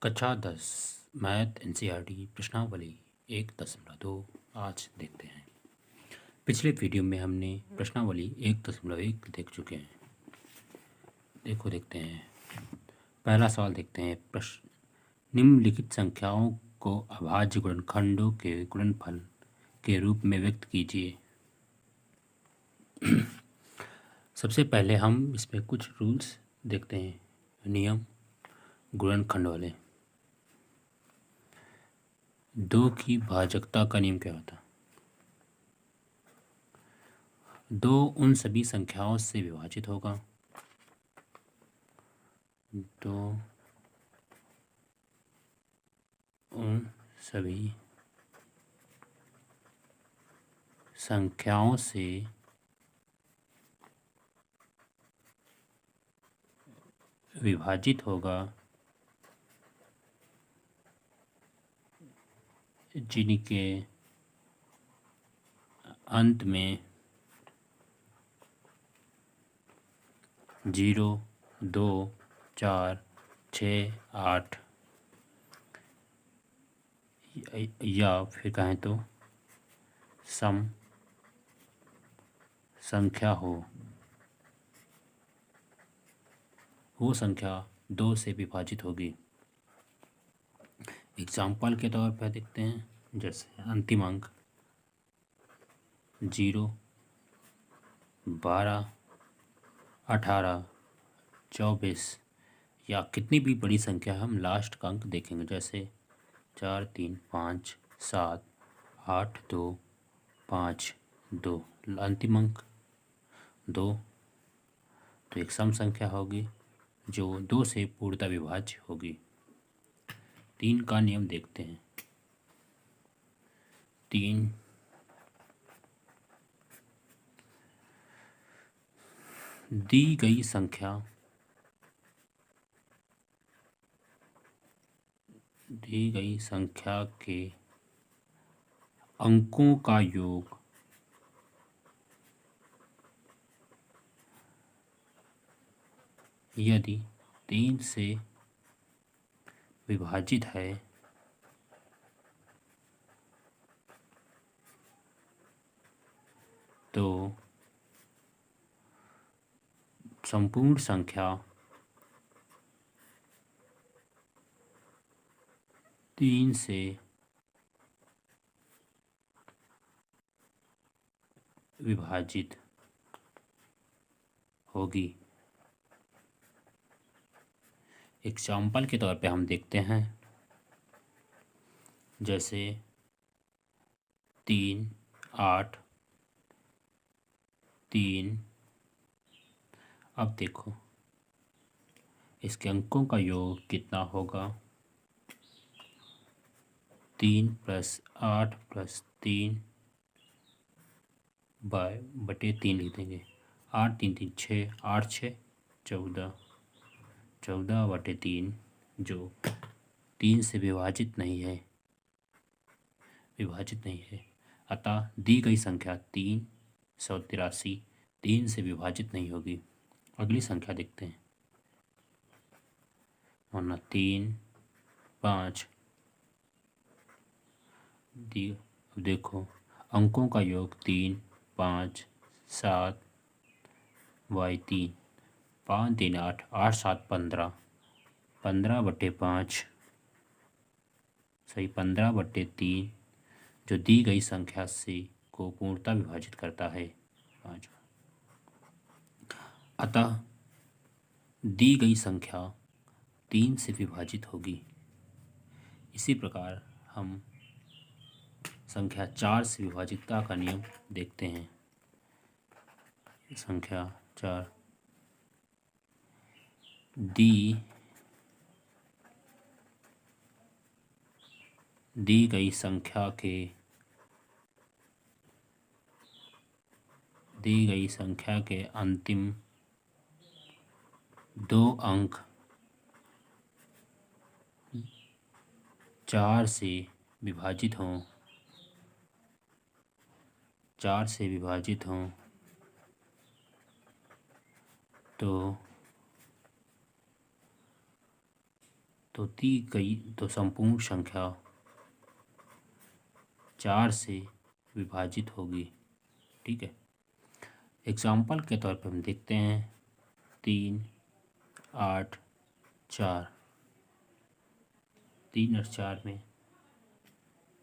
कक्षा 10 math NCERT प्रश्नावली 1.2 आज देखते हैं। पिछले वीडियो में हमने प्रश्नावली 1.1 देख चुके हैं। देखते हैं। पहला सवाल देखते हैं। प्रश्न निम्नलिखित संख्याओं को अभाज्य गुणनखंडों के गुणनफल के रूप में व्यक्त कीजिए। सबसे पहले हम इसमें कुछ रूल्स देखते हैं। नियम गुणनखंड वाले। 2 की भाजकता का नियम क्या होता है? 2 उन सभी संख्याओं से विभाजित होगा 2 उन सभी संख्याओं से विभाजित होगा जिनके अंत में 0, 2, 4, 6, 8 या फिर कहें तो सम संख्या हो। वो संख्या 2 से विभाजित होगी। एग्जाम्पल के तौर पर देखते हैं, जैसे अंतिम अंक 0, 12, 18, 24 या कितनी भी बड़ी संख्या हम लास्ट का अंक देखेंगे, जैसे 4, 3, 5, 7, 8, 2, 5, 2 अंतिम अंक 2, तो एक सम संख्या होगी जो 2 से पूर्णतः विभाज्य होगी। 3 का नियम देखते हैं। 3 दी गई संख्या के अंकों का योग यदि 3 से विभाजित है तो संपूर्ण संख्या 3 से विभाजित होगी। एग्जाम्पल के तौर पे हम देखते हैं, जैसे 3, 8, 3। अब देखो इसके अंकों का योग कितना होगा? 3 + 8 + 3 बटे 3 लिख देंगे। 8 3 3 6, 8 6 14, 14 बटे 3 जो 3 से विभाजित नहीं है। अतः दी गई संख्या 383 3 से विभाजित नहीं होगी। अगली संख्या देखते हैं, वरना 3, 5 देखो अंकों का योग 3, 5, 7 y 3, 5 3 8, 8 7 15, 15 बटे 5 सही 15 बटे 3 जो दी गई संख्या से को पूर्णतः विभाजित करता है 5। अतः दी गई संख्या 3 से विभाजित होगी। इसी प्रकार हम संख्या 4 से विभाजितता का नियम देखते हैं। संख्या 4 दी गई संख्या के अंतिम 2 अंक 4 से विभाजित हों तो तो दी गई तो संपूर्ण संख्या 4 से विभाजित होगी। ठीक है, एग्जाम्पल के तौर पर हम देखते हैं 3, 8, 4। 3 और 4 में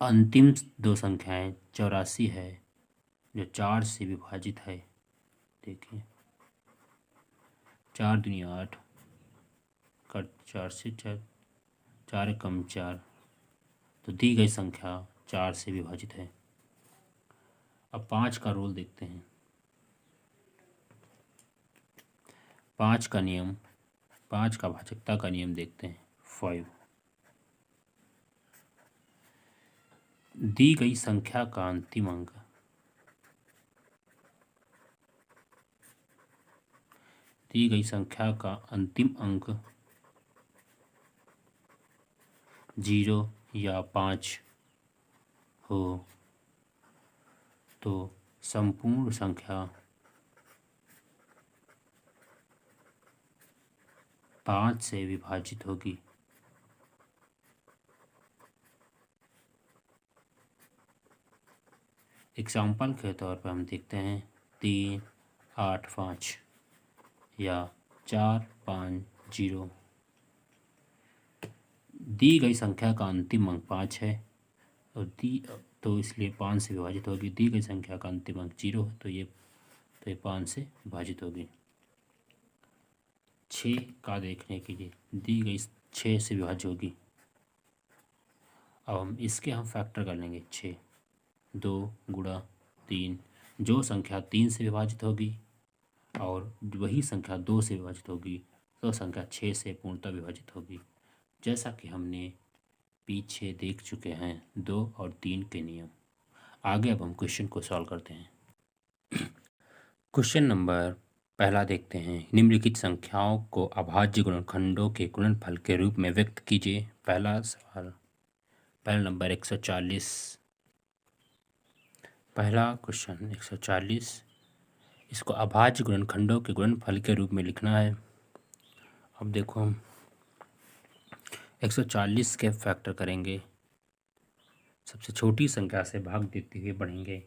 अंतिम दो संख्याएं 84 है जो 4 से विभाजित है। देखिए 4 दूनी 8, कट 4 से 4, 4 कम 4, तो दी गई संख्या 4 से विभाजित है। अब 5 का रोल देखते हैं। 5 का नियम, 5 का भाजकता का नियम देखते हैं। 5 दी गई संख्या का अंतिम अंक, दी गई संख्या का अंतिम अंक 0 या 5 हो तो संपूर्ण संख्या 5 से विभाजित होगी। एग्जाम्पल के तौर पर हम देखते हैं 3, 8, 5 या 4, 5, 0। दी गई संख्या का अंतिम अंक 5 है और तो इसलिए 5 से विभाजित होगी। दी गई संख्या का अंतिम अंक 0 है तो ये 5 से विभाजित होगी। 6 का देखने के लिए दी गई 6 से विभाजित होगी। अब हम फैक्टर कर लेंगे। 6 2 गुणा 3, जो संख्या 3 से विभाजित होगी और वही संख्या 2 से विभाजित होगी तो संख्या 6 से पूर्णतः विभाजित होगी, जैसा कि हमने पीछे देख चुके हैं 2 और 3 के नियम। आगे अब हम क्वेश्चन को सॉल्व करते हैं। क्वेश्चन नंबर पहला देखते हैं। निम्नलिखित संख्याओं को अभाज्य गुणनखंडों के गुणनफल के रूप में व्यक्त कीजिए। पहला सवाल, पहला नंबर 140। पहला क्वेश्चन 140, इसको अभाज्य गुणनखंडों के गुणनफल के रूप में लिखना है। अब देखो हम 140 के फैक्टर करेंगे। सबसे छोटी संख्या से भाग देते हुए बढ़ेंगे।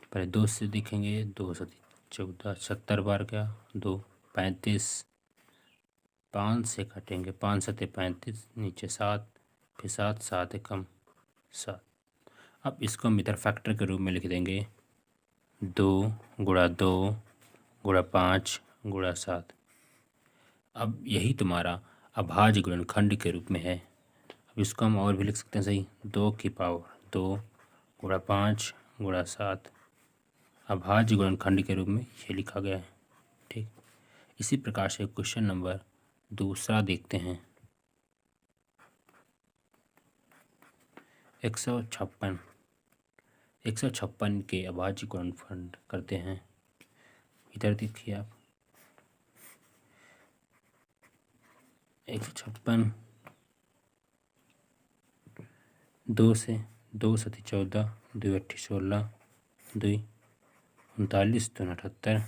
पहले 2 से देखेंगे, 2 से 14, 70 बार क्या 2, 35, 5 से काटेंगे, 5 सते 35, नीचे 7, फिर 7, 7 एकम 7। अब इसको हम इधर फैक्टर के रूप में लिख देंगे 2 गुणा 2 गुणा 5 गुणा 7। अब यही तुम्हारा अभाज्य गुणनखंड के रूप में है। अब इसको हम और भी लिख सकते हैं सही, 2 की पावर 2 गुणा 5 गुणा 7 अभाज्य गुणनखंड के रूप में ये लिखा गया है। ठीक, इसी प्रकार से क्वेश्चन नंबर दूसरा देखते हैं। 156, 156 के अभाज्य गुणनफल करते हैं। इधर देखिए आप 156, 2 से 2 सती 14, 2 अट्ठी 16, 2 39, 2 78,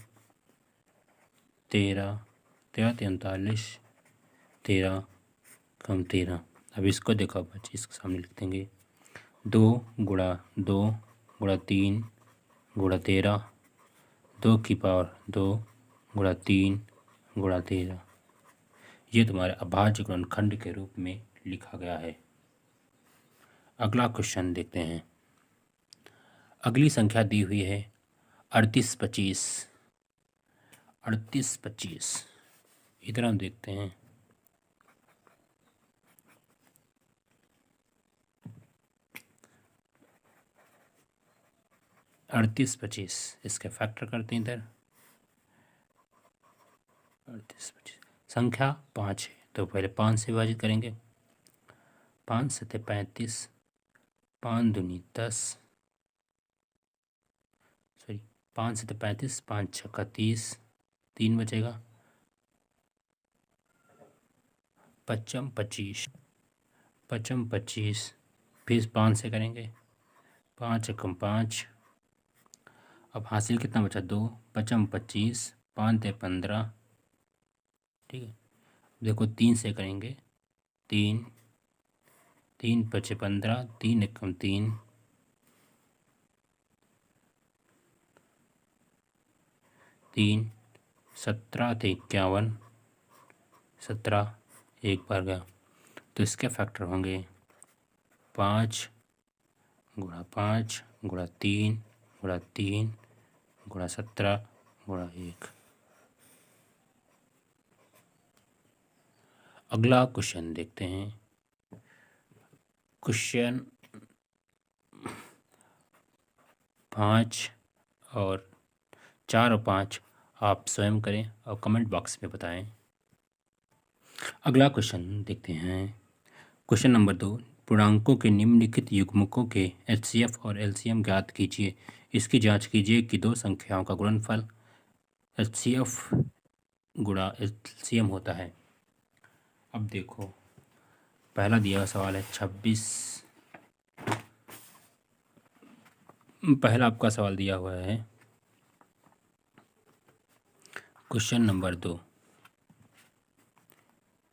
13, 13 39, 13 कम 13। अब इसको देखो बच्चे, इसके सामने लिख देंगे 2 गुणा 2 गुणा 3 गुणा 13, 2 की पावर 2 गुणा 3 गुणा 13। ये तुम्हारे अभाज्य गुणनखंड के रूप में लिखा गया है। अगला क्वेश्चन देखते हैं। अगली संख्या दी हुई है 38, 25। 38, 25 इधर हम देखते हैं। अड़तीस 25 इसके फैक्टर करते हैं इधर। 38, 25 संख्या 5 है तो पहले 5 से विभाजित करेंगे। 5 सते 35, 5 दूनी 10, सॉरी 5 सते 35, 5 छक्का 30, 3 बचेगा। 55, 25, 55, 25 फिर 5 से करेंगे। 5 एकम 5, अब हासिल कितना बचा 2, 55, 25, 5 ते 15। ठीक है, देखो 3 से करेंगे, 3, 3 5 15, 3 एकम 3, 3 17 थे 51, 17 एक बार गया, तो इसके फैक्टर होंगे 5 गुणा 5 गुणा 3 गुणा 3 गुणा 17 गुणा 1। अगला क्वेश्चन देखते हैं। क्वेश्चन 5 और 4 और 5 आप स्वयं करें और कमेंट बॉक्स में बताएं। अगला क्वेश्चन देखते हैं। क्वेश्चन नंबर 2, पूर्णांकों के निम्नलिखित युग्मकों के एचसीएफ और एलसीएम ज्ञात कीजिए। इसकी जांच कीजिए कि दो संख्याओं का गुणनफल एचसीएफ गुणा एलसीएम होता है। अब देखो, पहला दिया हुआ सवाल है 26। पहला आपका सवाल दिया हुआ है क्वेश्चन नंबर 2।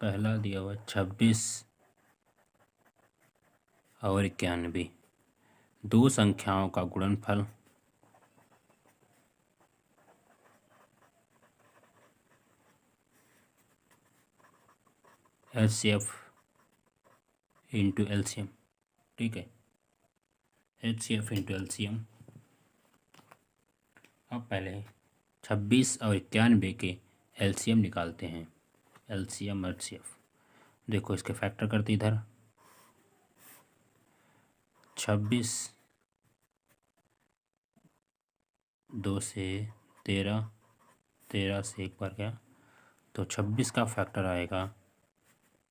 पहला दिया हुआ 26 और 91, दो संख्याओं का गुणनफल एचसीएफ इंटू एलसीएम। ठीक है, एचसीएफ इंटू एलसीएम। अब पहले 26 और 91 के एलसीएम निकालते हैं। एलसीएम एचसीएफ, देखो इसके फैक्टर करते इधर 26 2 से 13, 13 से एक बार गया, तो 26 का फैक्टर आएगा,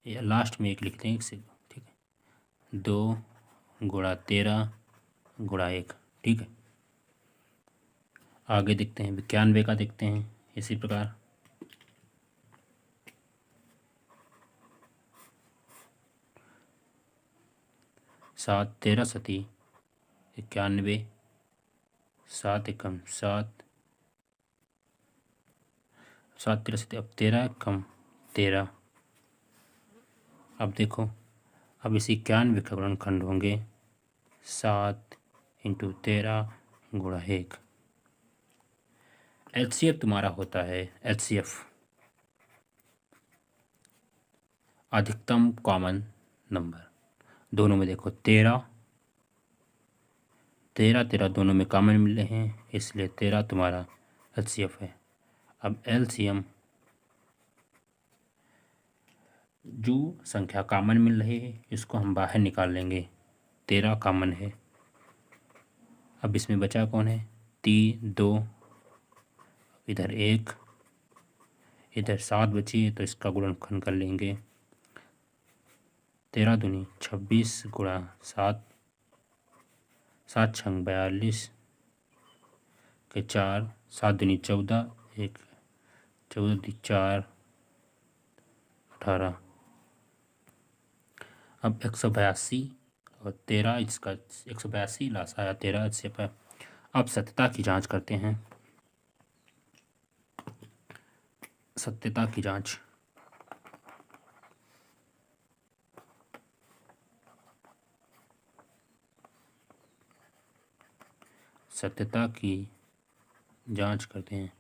या लास्ट में एक लिखते हैं एक से, ठीक है, 2 गुणा 13 गुणा 1। ठीक है, आगे देखते हैं 91 का, देखते हैं इसी प्रकार। सात 13 सती 91, 7 एकम 7, 7 13 सती, अब 13 एकम 13। अब देखो, अब इसी 91 का गुणनखंड होंगे 7 इंटू 13 गुणा 1। एचसीएफ तुम्हारा होता है, एचसीएफ अधिकतम कॉमन नंबर। दोनों में देखो 13 13 दोनों में कॉमन मिल रहे हैं, इसलिए 13 तुम्हारा एचसीएफ है। अब एलसीएम, जो संख्या कॉमन मिल रही है इसको हम बाहर निकाल लेंगे। 13 कॉमन है, अब इसमें बचा कौन है? 2, इधर 1, इधर 7 बची है, तो इसका गुणनखंड कर लेंगे। 13 दूनी 26 गुणा 7, 7 छंग 42 के 4, 7 दूनी 14, 1 14 दी 4 18। अब 182 और 13, इसका 182 लास आया 13 से पर। अब सत्यता की जांच करते हैं। सत्यता की जांच, सत्यता की जांच करते हैं।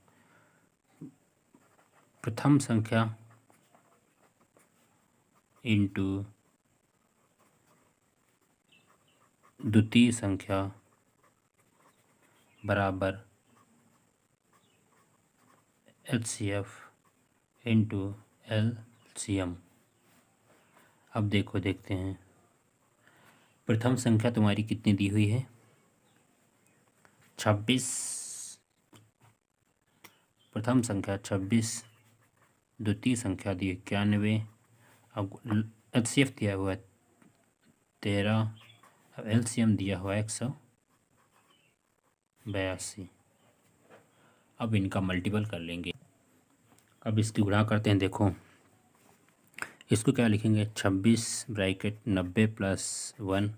प्रथम संख्या इंटू द्वितीय संख्या बराबर एचसीएफ इंटू एलसीएम। अब देखो, देखते हैं प्रथम संख्या तुम्हारी कितनी दी हुई है? 26। प्रथम संख्या 26, द्वितीय संख्या दी 91, अब एचसीएफ दिया हुआ है 13, अब एलसीएम दिया हुआ है 182। अब इनका मल्टीपल कर लेंगे। अब इसकी गुणा करते हैं। देखो, इसको क्या लिखेंगे? 26 ब्रैकेट 90 प्लस 1,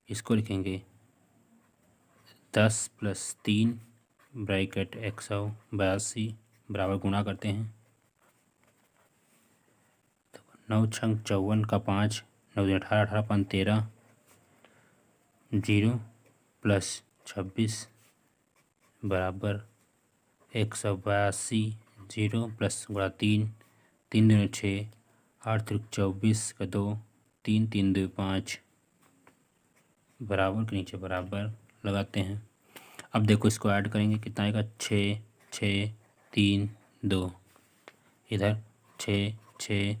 इसको लिखेंगे 10 प्लस 3 ब्रैकेट 182 बराबर गुणा करते हैं, तो 9 छंग 54 का 5, 9 दूनी 18, 18 पाँच 13, 0 प्लस 26 बराबर 182, 0 प्लस गुणा 3, 3 दूनी 6, 8 त्रिक 24 का 2, 3 3 2 5 बराबर के नीचे बराबर लगाते हैं। अब देखो इसको ऐड करेंगे कितना आएगा, 6 6 3 2, इधर 6 6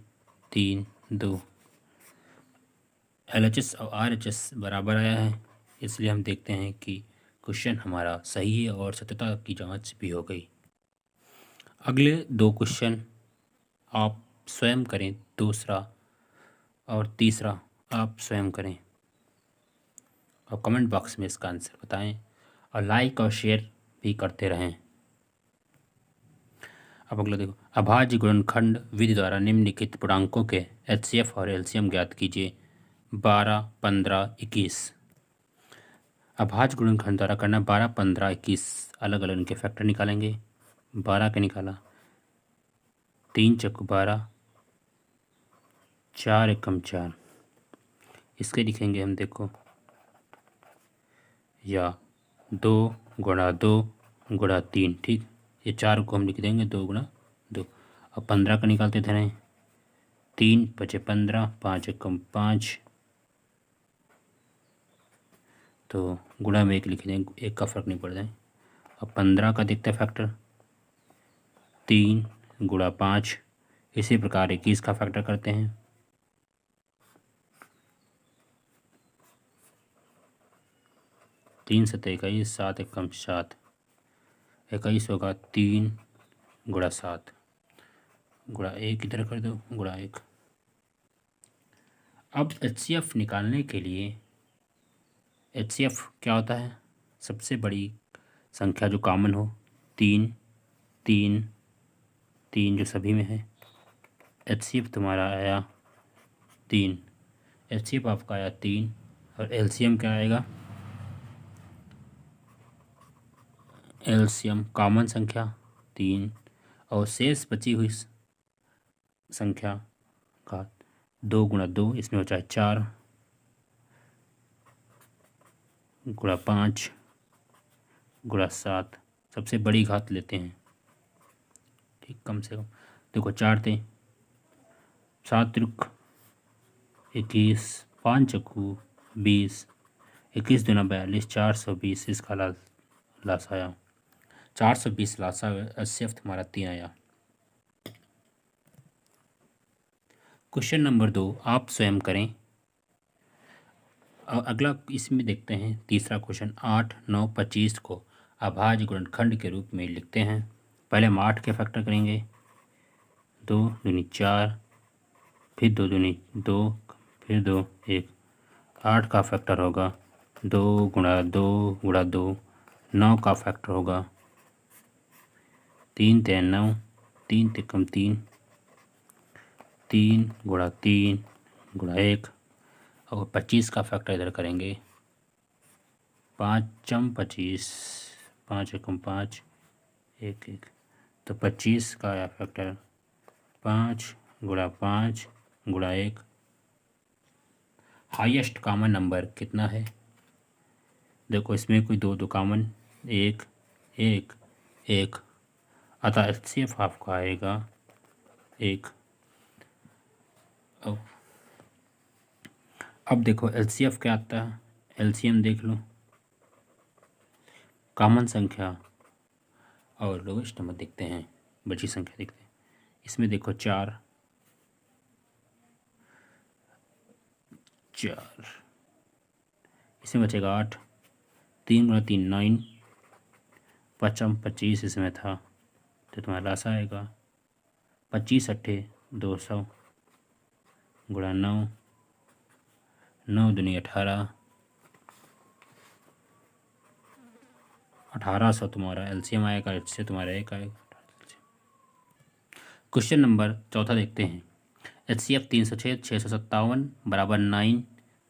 3 2। LHS और RHS बराबर आया है, इसलिए हम देखते हैं कि क्वेश्चन हमारा सही है और सत्यता की जांच भी हो गई। अगले 2 क्वेश्चन आप स्वयं करें, दूसरा और तीसरा आप स्वयं करें और कमेंट बॉक्स में इसका आंसर बताएं और लाइक और शेयर भी करते रहें। अब अगला देखो, अभाज्य गुणनखंड विधि द्वारा निम्नलिखित पूर्णांकों के HCF और LCM ज्ञात कीजिए। 12 15 21। अभाज्य गुणनखंड द्वारा करना 12 15 21 अलग अलग इनके फैक्टर निकालेंगे। 12 के निकाला, 3 चौक 12, 4 एकम 4। इसके लिखेंगे हम, देखो या 2 गुणा 2 गुणा 3, ठीक। ये 4 को हम लिख देंगे 2 गुणा 2। अब 15 का निकालते थे नहीं, 3 बचे 15, 5 एकम 5, तो गुणा में 1 लिख देंगे, 1 का फर्क नहीं पड़ जाए। अब 15 का देखते हैं फैक्टर, 3 गुणा 5। इसी प्रकार 21 का फैक्टर करते हैं, 3 7 21, 7 एकम 7, 21 होगा 3 गुणा 7 गुणा 1, इधर कर दो गुणा 1। अब HCF निकालने के लिए, HCF क्या होता है, सबसे बड़ी संख्या जो कॉमन हो, 3 3 3 जो सभी में है। HCF तुम्हारा आया 3, HCF आपका आया 3 और LCM क्या आएगा, LCM कॉमन संख्या 3 और शेष बची हुई संख्या का 2 गुणा 2, इसमें हो जाए 4 गुणा 5 गुणा 7, सबसे बड़ी घात लेते हैं, ठीक, कम से कम। देखो 4 थे, 7 त्रिक 21, 5 चक्कू 20, 21 दूना 42, 420 इसका लासा आया, 420 लासा। HCF तुम्हारा 3 आया। क्वेश्चन नंबर 2 आप स्वयं करें। अगला इसमें देखते हैं तीसरा क्वेश्चन, 8 9 25 को अभाज्य गुणनखंड के रूप में लिखते हैं। पहले हम 8 के फैक्टर करेंगे, 2 दूनी 4, फिर 2 दूनी 2, फिर 2 1। 8 का फैक्टर होगा 2 गुणा 2 गुणा 2। 9 का फैक्टर होगा 3 3 9, 3 तिकम 3, 3 गुणा 3 गुणा 1। और 25 का फैक्टर इधर करेंगे, 5 चम 25, 5 एकम 5 1 1, तो 25 का आया फैक्टर 5 गुणा 5 गुणा 1। हाईएस्ट कॉमन नंबर कितना है, देखो इसमें कोई दो कॉमन, 1 1 1, अतः HCF आपका आएगा 1। अब देखो LCF क्या आता है, LCM देख लो, कॉमन संख्या और लोएस्ट नंबर देखते हैं, बची संख्या देखते हैं। इसमें देखो 4 4, इसमें बचेगा 8, 3 गुणा 3 9, 5 25 इसमें था, तो तुम्हारा लासा आएगा 25 अट्ठे 200 गुणा 9, 9 दूनी 18, 1800 तुम्हारा LCM आएगा, इससे तुम्हारा 1 आएगा। क्वेश्चन नंबर 4 देखते हैं। HCF 306 657 बराबर 9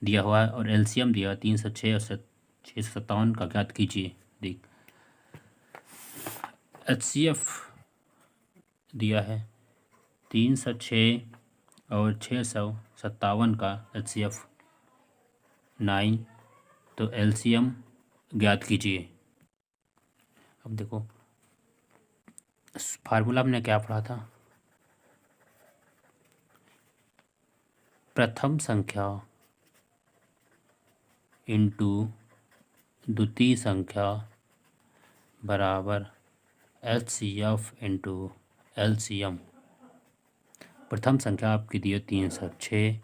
दिया हुआ है और LCM दिया 306 और 657 का ज्ञात कीजिए। देख HCF दिया है 306 और 657 का HCF 9, तो LCM ज्ञात कीजिए। अब देखो फार्मूला हमने क्या पढ़ा था, प्रथम संख्या इंटू द्वितीय संख्या बराबर HCF इंटू LCM। प्रथम संख्या आपकी दी है 306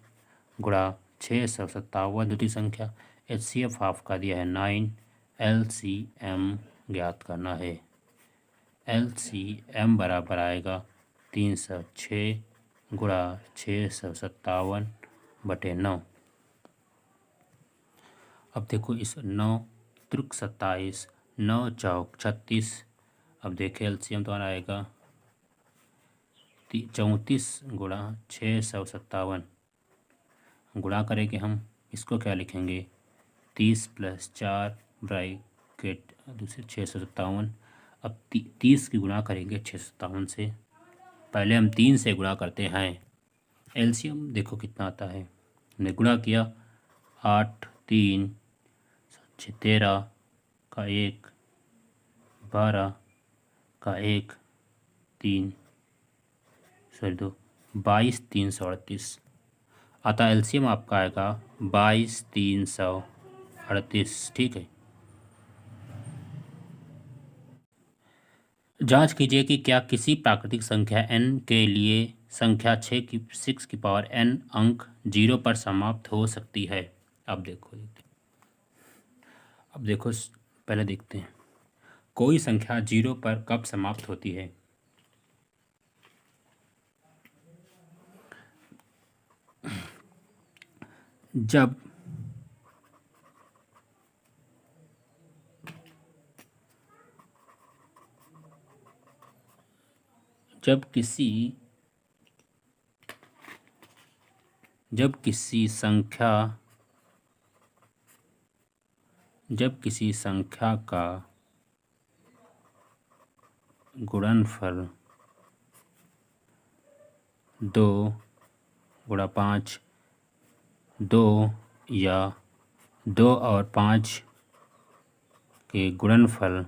गुणा 657, द्वितीय संख्या HCF आपका दिया है 9, LCM ज्ञात करना है। LCM बराबर आएगा 306 गुणा 657/9। अब देखो इस 9 त्रिक 27, 9 चौक 36। अब देखिए LCM तो आएगा 34 गुणा 657। गुणा करेंगे हम, इसको क्या लिखेंगे 30 + 4 ब्रैकेट दूसरे 657। अब 30 की गुणा करेंगे 657 से, पहले हम 3 से गुणा करते हैं। LCM देखो कितना आता है, हमने गुणा किया 8 3 6 13 का 1, 12 का 1 3 2 22 338 आता। LCM आपका आएगा 22 338। ठीक है, जांच कीजिए कि क्या किसी प्राकृतिक संख्या n के लिए संख्या 6 की पावर n अंक 0 पर समाप्त हो सकती है। अब देखो पहले देखते हैं कोई संख्या 0 पर कब समाप्त होती है। जब किसी संख्या का गुणनफल 2 गुणा 5, 2 या 2 और 5 के गुणनफल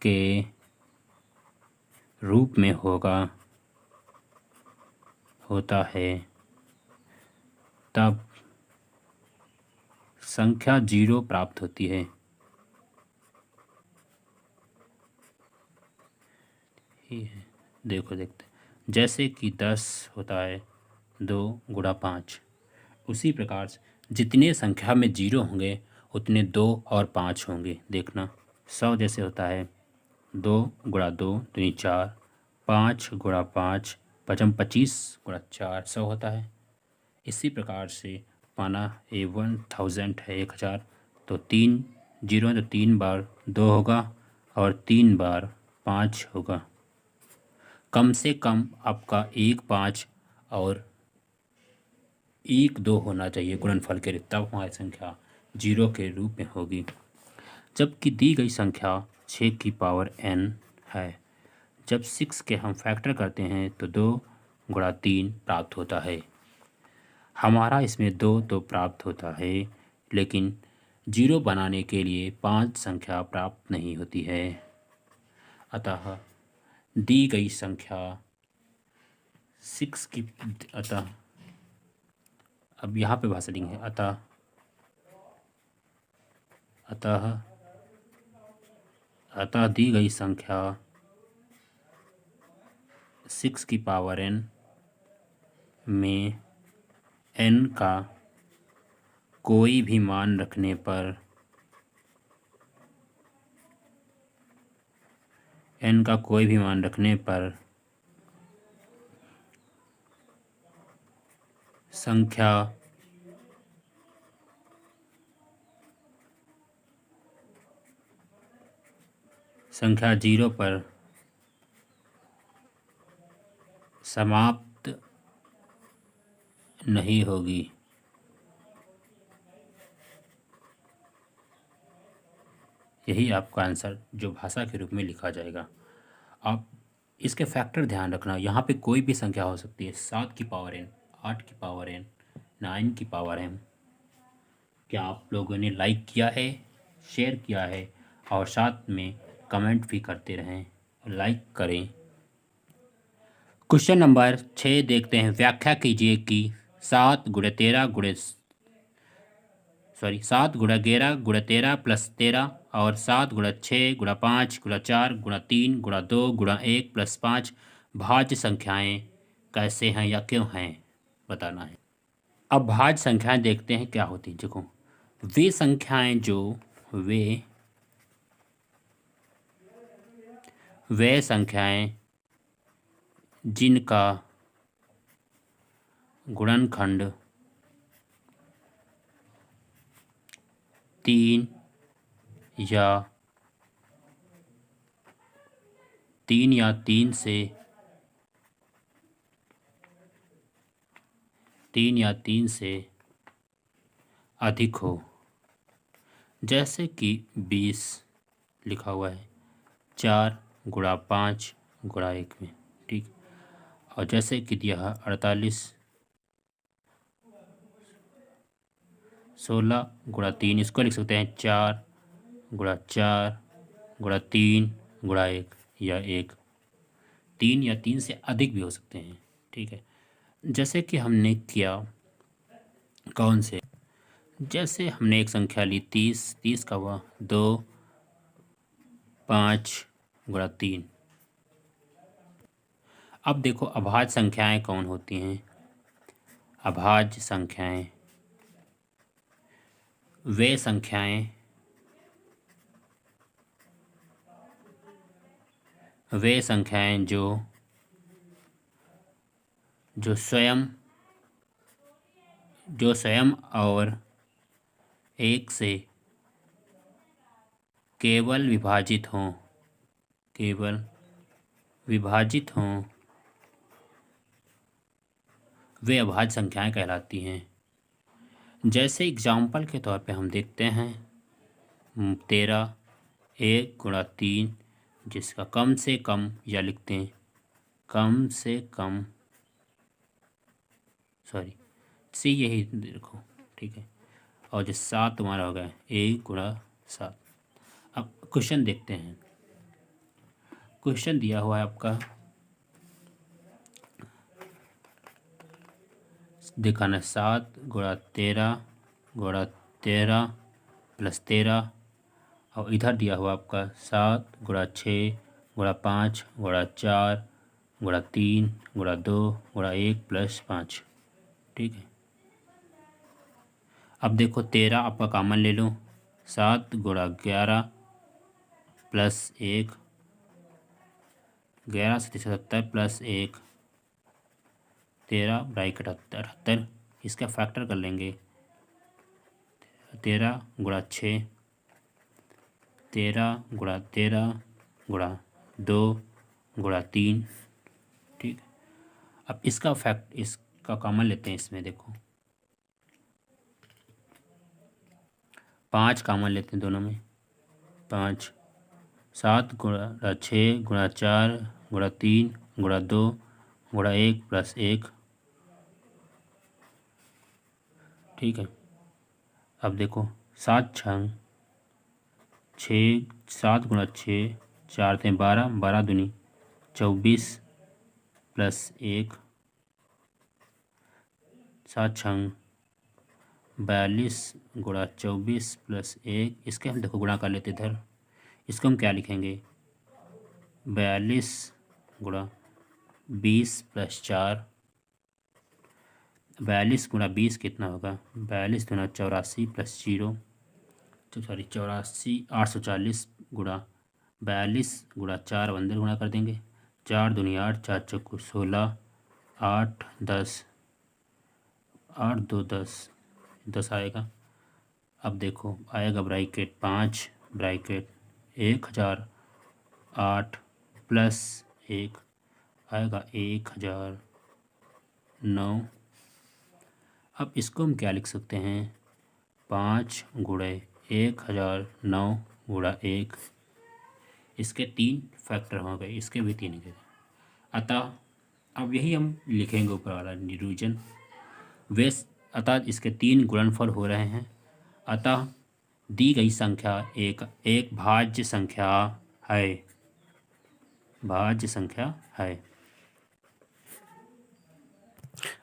के रूप में होता है, तब संख्या 0 प्राप्त होती है। देखते हैं, जैसे कि 10 होता है 2 गुणा 5, उसी प्रकार से जितने संख्या में 0 होंगे उतने 2 और 5 होंगे। देखना 100 जैसे होता है 2 गुणा 2 3 4, 5 गुणा 5 5 25 गुणा 4 100 होता है। इसी प्रकार से पाना 1000 है 1000, तो 3 0 तो 3 बार 2 होगा और 3 बार 5 होगा। कम से कम आपका 1 5 और 1 2 होना चाहिए गुणनफल के, तब हमारी संख्या 0 के रूप में होगी। जबकि दी गई संख्या 6 की पावर n है, जब 6 के हम फैक्टर करते हैं तो 2 गुणा 3 प्राप्त होता है। हमारा इसमें 2 तो प्राप्त होता है, लेकिन 0 बनाने के लिए 5 संख्या प्राप्त नहीं होती है। अतः दी गई संख्या 6 की अब यहाँ पे भाषा लिंग है अतः दी गई संख्या 6 की पावर n में n का कोई भी मान रखने पर संख्या 0 पर समाप्त नहीं होगी। यही आपका आंसर जो भाषा के रूप में लिखा जाएगा। आप इसके फैक्टर ध्यान रखना, यहाँ पे कोई भी संख्या हो सकती है, 7 की पावर n, 8 की पावर n, 9 की पावर m। क्या आप लोगों ने लाइक किया है, शेयर किया है और साथ में कमेंट भी करते रहें, लाइक करें। क्वेश्चन नंबर 6 देखते हैं। व्याख्या कीजिए कि 7 गुणे 13 गुणे 13 प्लस 13 और 7 गुणा 6 गुणा 5 गुणा 4 गुणा 3 गुणा 2 गुणा 1 प्लस 5 भाज्य संख्याएं कैसे हैं या क्यों हैं बताना है। अब भाज्य संख्याएं देखते हैं क्या होती हैं। देखो, वे संख्याएं जो वे संख्याएं जिनका गुणनखंड 3 या 3 से अधिक हो, जैसे कि 20 लिखा हुआ है 4 गुणा 5 गुणा 1 में, ठीक। और जैसे कि दिया है 48 16 गुणा 3, इसको लिख सकते हैं 4 गुणा 4 गुणा 3 गुणा 1 या 1। 3 या 3 से अधिक भी हो सकते हैं, ठीक है। जैसे कि हमने किया कौन से, जैसे हमने एक संख्या ली 30 का हुआ 2 5 गुणा 3। अब देखो अभाज्य संख्याएं कौन होती हैं। अभाज्य संख्याएं वे संख्याएं जो स्वयं और एक से केवल विभाजित हों वे अभाज्य संख्याएं कहलाती हैं। जैसे एग्जाम्पल के तौर पे हम देखते हैं 13 1 गुणा 3, जिसका कम से कम या लिखते हैं कम से कम सी, यही देखो, ठीक है। और जो 7 तुम्हारा हो गया 1 गुणा 7। अब क्वेश्चन देखते हैं। क्वेश्चन दिया हुआ है आपका, दिखाना 7 गुणा 13 प्लस 13 और इधर दिया हुआ आपका 7 गुणा 6 गुणा 5 गुणा 4 गुणा 3 गुणा 2 गुणा 1 प्लस 5, ठीक है। अब देखो 13 आपका कॉमन ले लो, 7 गुणा 11 प्लस 1, 11 से 70 प्लस 1, 13 ब्रैकेट 78, इसका फैक्टर कर लेंगे 13 गुणा 6 13 गुणा 2 गुणा 3, ठीक। अब इसका कॉमन लेते हैं। इसमें देखो 5 कॉमन लेते हैं दोनों में, 5 7 गुणा 6 गुणा 4 गुणा 3 गुणा 2 गुणा 1 प्लस 1, ठीक है। अब देखो 7 गुणा 6 4 × 12 12 दूनी 24 प्लस 1, 7 42 गुणा 24 प्लस 1, इसके हम देखो गुणा कर लेते इधर, इसको हम क्या लिखेंगे 42 गुणा 20 प्लस 4, 42 गुणा 20 कितना होगा 42 गुणा 84 प्लस 0, 84 840 गुणा 42 गुणा 4 अंदर गुणा कर देंगे, 4 दूनी 8 4 चौको 16 8 10 8 2 10 आएगा। अब देखो आएगा ब्रैकेट 5 ब्रैकेट 1008 प्लस 1 आएगा 1009। अब इसको हम क्या लिख सकते हैं 5 गुणे 1009 गुणा 1, इसके 3 फैक्टर हो गए, इसके भी 3 गए, अतः अब यही हम लिखेंगे ऊपर वाला निरूपण। वे अतः इसके 3 गुणनफल हो रहे हैं। अतः दी गई संख्या एक भाज्य संख्या है। भाज्य संख्या है।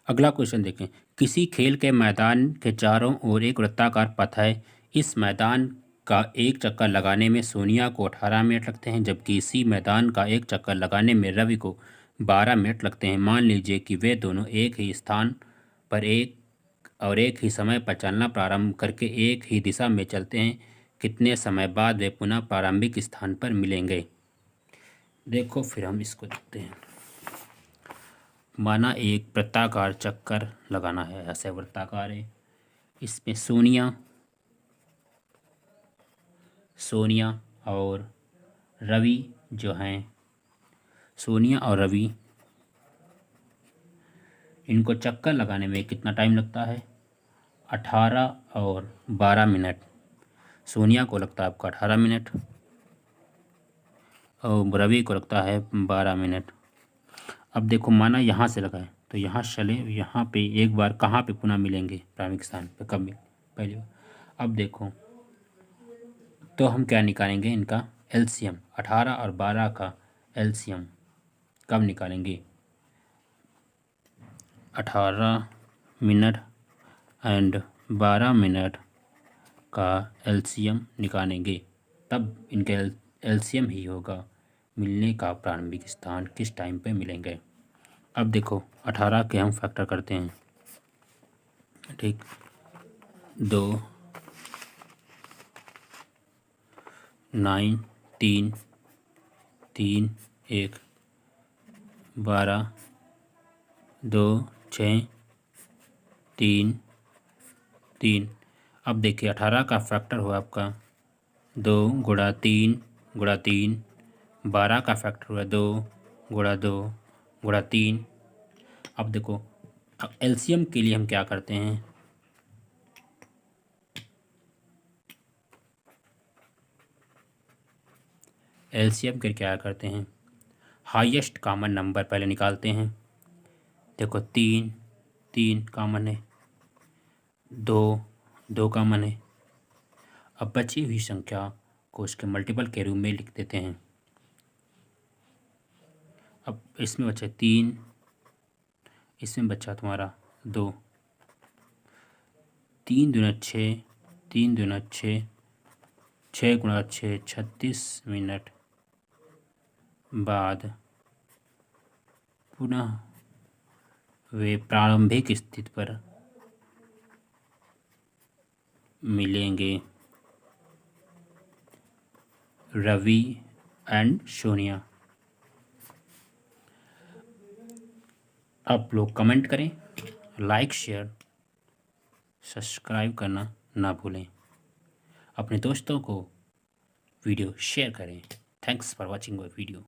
अगला क्वेश्चन देखें। किसी खेल के मैदान के चारों ओर एक वृत्ताकार पथ है। इस मैदान का एक चक्कर लगाने में सोनिया को 18 मिनट लगते हैं, जबकि इसी मैदान का एक चक्कर लगाने में रवि को 12 मिनट लगते हैं। मान लीजिए कि वे दोनों एक ही स्थान पर एक ही समय पर चलना प्रारंभ करके एक ही दिशा में चलते हैं। कितने समय बाद वे पुनः प्रारंभिक स्थान पर मिलेंगे? देखो फिर हम इसको देखते हैं। माना एक वृत्ताकार चक्कर लगाना है, ऐसे वृत्ताकार है। इसमें सोनिया और रवि जो हैं, सोनिया और रवि, इनको चक्कर लगाने में कितना टाइम लगता है? 18 और 12 मिनट। सोनिया को लगता है आपका 18 मिनट और रवि को लगता है 12 मिनट। अब देखो, माना यहाँ से लगाए तो यहाँ चले, यहाँ पे एक बार कहाँ पे पुनः मिलेंगे? प्रारंभिक स्थान पे। कब पहली बार? अब देखो, तो हम क्या निकालेंगे? इनका एलसीएम। 18 और 12 का एलसीएम कब निकालेंगे? 18 मिनट एंड 12 मिनट का एलसीएम निकालेंगे, तब इनके एलसीएम ही होगा मिलने का प्रारंभिक स्थान, किस टाइम पे मिलेंगे। अब देखो, 18 के हम फैक्टर करते हैं, ठीक। 2 9 3 3 1 12 2 6 3 3। अब देखिए, 18 का फैक्टर हुआ आपका 2 गुणा 3 गुणा 3। 12 का फैक्टर हुआ 2 गुणा 2 गुणा 3। अब देखो, अब एलसीएम के लिए हम क्या करते हैं? एलसीएम के क्या करते हैं? हाईएस्ट कॉमन नंबर पहले निकालते हैं। देखो, 3 कॉमन है, 2 कॉमन है। अब बची हुई संख्या को उसके मल्टीपल के रूप में लिख देते हैं। अब इसमें बचा 3, इसमें बचा तुम्हारा 2। 3 दूना 6, 3 दूना 6, 6 गुणा 6 36 मिनट बाद पुनः वे प्रारंभिक स्थिति पर मिलेंगे, रवि एंड सोनिया। आप लोग कमेंट करें, लाइक शेयर सब्सक्राइब करना ना भूलें। अपने दोस्तों को वीडियो शेयर करें। Thanks for watching my video.